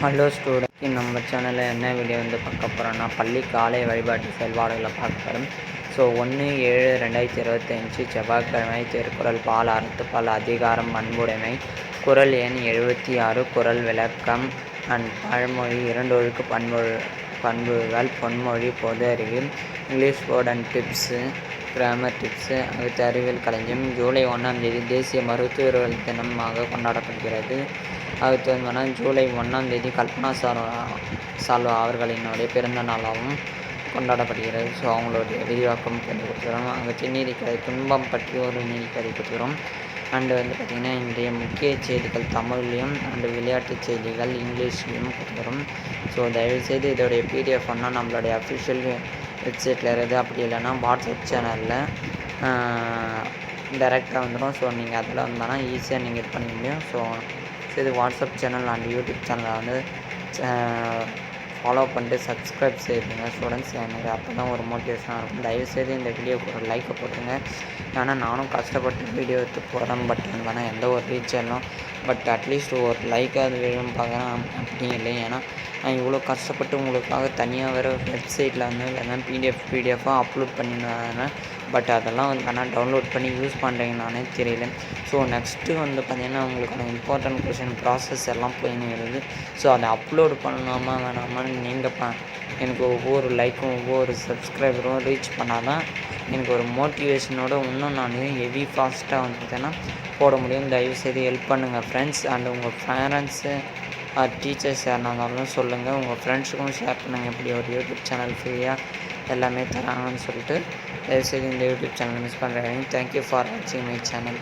Hello student, நம்ம சேனலில் என்ன வீடியோ பார்க்க போகிறோன்னா பள்ளி காலை வழிபாட்டு செயல்பாடுகளை பார்க்க போகிறோம். 1/7/2025 செவ்வாய்க்கிழமை திருக்குறள் பால் அறத்துப்பால் அதிகாரம் பண்புடைமை குறள் எண் 76 குறள் விளக்கம் அண்ட் பழமொழி இரண்டொழுக்கு பண்புகள் பொன்மொழி பொது அறிவில் English word and tips grammar tips அடுத்த அறிவியல் களஞ்சியம். ஜூலை 1ஆம் தேதி தேசிய மருத்துவர்கள் தினமாக கொண்டாடப்படுகிறது. அடுத்து ஜூலை 1ஆம் தேதி கல்பனா சாவ்லா அவர்களினுடைய பிறந்த நாளாகவும் கொண்டாடப்படுகிறது. ஸோ அவங்களுடைய விரிவாக்கம் பண்ணி கொடுத்துக்கிறோம். அங்கே நீதிக்கதை துன்பம் பற்றி ஒரு நீதிக்கதை கொடுத்துக்கிறோம். அண்டு பார்த்திங்கன்னா இன்றைய முக்கிய செய்திகள் தமிழ்லையும் அண்டு விளையாட்டு செய்திகள் இங்கிலீஷ்லேயும் கொடுத்துக்கிறோம். ஸோ தயவுசெய்து இதோடைய பிடிஎஃப் நம்மளுடைய அஃபிஷியல் வெப்சைட்டில் இருக்குது. அப்படி இல்லைன்னா வாட்ஸ்அப் சேனலில் டைரெக்டாக வந்துடும். ஸோ நீங்கள் அதில் ஈஸியாக நீங்கள் இது பண்ணிக்க முடியும். ஸோ இது வாட்ஸ்அப் சேனல் அண்ட் யூடியூப் சேனலை ஃபாலோ பண்ணிட்டு சப்ஸ்கிரைப் செய்யுங்க ஸ்டூடெண்ட்ஸ். எனக்கு அப்போ தான் ஒரு மோட்டிவேஷனாக இருக்கும். தயவுசெய்து இந்த வீடியோக்கு ஒரு லைக்கை போட்டுருங்க. ஏன்னா நானும் கஷ்டப்பட்டு வீடியோ எடுத்து போகிறேன். பட் எந்த ஒரு ரீச் ஆகலாம். பட் அட்லீஸ்ட் ஒரு லைக்காக விழும் பார்க்குறேன் அப்படி இல்லை. ஏன்னா நான் இவ்வளோ கஷ்டப்பட்டு உங்களுக்காக தனியாக வேறு வெப்சைட்டில் வேணால் பிடிஎஃபாக அப்லோட் பண்ணிடுவேன். பட் அதெல்லாம் டவுன்லோட் பண்ணி யூஸ் பண்ணுறீங்கன்னானே தெரியல. ஸோ நெக்ஸ்ட்டு பார்த்திங்கன்னா உங்களுக்கான இம்பார்ட்டன்ட் கொஷின் ப்ராசஸ் எல்லாம் போயின்னு வருது. ஸோ அதை அப்லோடு பண்ணலாமா வேணாமான்னு நீங்கள் எனக்கு ஒவ்வொரு லைக்கும் ஒவ்வொரு சப்ஸ்கிரைபரும் ரீச் பண்ணால் தான் எனக்கு ஒரு மோட்டிவேஷனோடு இன்னும் நான் ஹெவி ஃபாஸ்ட்டாக போட முடியும். தயவுசெய்து ஹெல்ப் பண்ணுங்கள் ஃப்ரெண்ட்ஸ். அண்ட் உங்கள் பேரண்ட்ஸு டீச்சர்ஸ் யாருனா இருந்தாலும் சொல்லுங்கள். உங்கள் ஃப்ரெண்ட்ஸுக்கும் ஷேர் பண்ணுங்கள். இப்படி ஒரு யூடியூப் சேனல் ஃப்ரீயாக எல்லாமே தராங்கன்னு சொல்லிட்டு தயவுசெய்து இந்த யூடியூப் சேனல் மிஸ் பண்ணுறேன். தேங்க்யூ ஃபார் வாட்சிங் மை சேனல்.